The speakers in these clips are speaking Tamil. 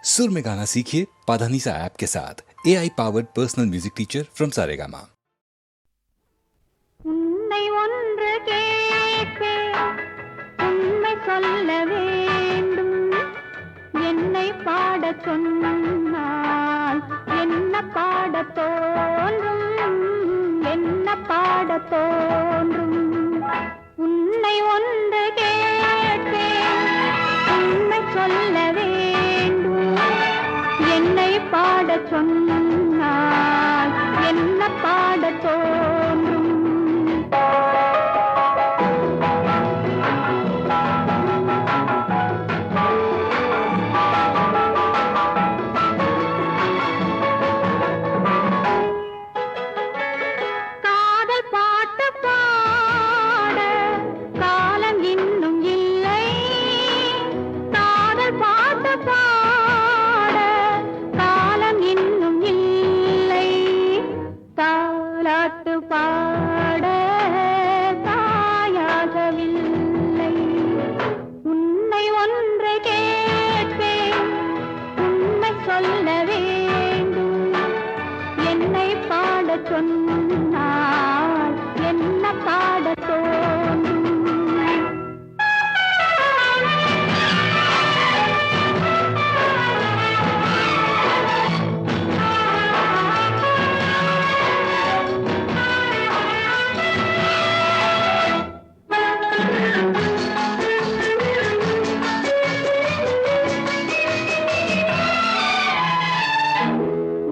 सुर में गाना सीखिए पाधानीसा ऐप के साथ। AI powered personal music teacher from Saregama. உன்னை ஒன்று கேட்பேன், உண்மை சொல்ல வேண்டும். என்னை பாடச் சொன்னால் என்ன பாடத் தோன்றும், என்ன பாடத் தோன்றும். உன்னை ஒன்று கேட்பேன், உண்மை சொல்ல வேண்டும். என்னை பாடச் சொன்னால் என்ன பாடத் தோன்றும். காதல் பாட்டு பாட காலம் இன்னும் இல்லை. காதல் பாட்டு பாட காலம் இன்னும் இல்லை. தாலாட்டு பாட தாயாகவில்லை. உன்னை ஒன்று கேட்பேன், உண்மை சொல்ல வேண்டும். என்னை பாடச் சொன்னால் என்ன பாடத் தோன்றும்.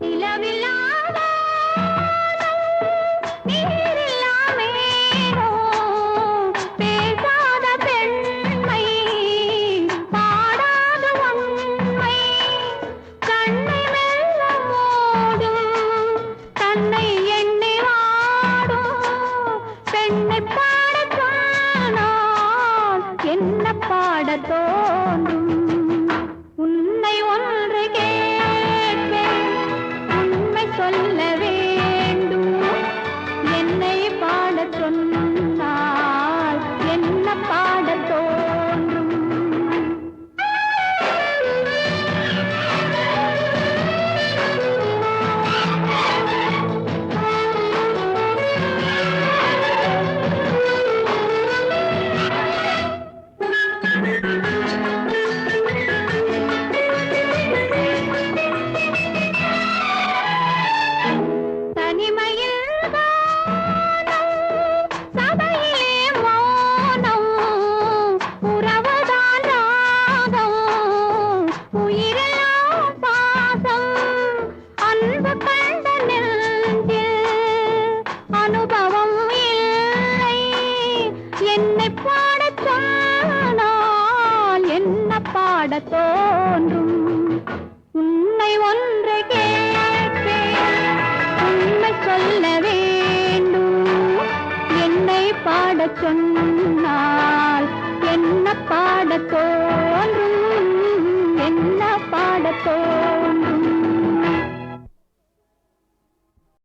நிலவில்லாத நீரில்லாமேனோ பேசாத பெண்மை, பாடாத உண்மை. கண்ணை மெல்ல மூடும், தன்னை எண்ணி வாடும். பெண்ணை பாடச் சொன்னால் என்ன பாடத் தோன்றும். உன்னை ஒன்று கேட்பேன், உண்மை சொல்ல வேண்டும். என்னை பாடச் சொன்னால் என்ன பாடத் தோன்றும். தனிமையில் வானம், சபையிலே மௌனம். உறவுதான் ராகம், உயிரெல்லாம் பாசம். அன்பு கண்ட நெஞ்சில் அனுபவம் இல்லை. என்னை பாடச் சொன்னால் என்ன பாடத் தோன்றும். உன்னை ஒன்று கேட்பேன், உண்மை சொல்ல வேண்டும். என்னை பாடச் சொன்னால்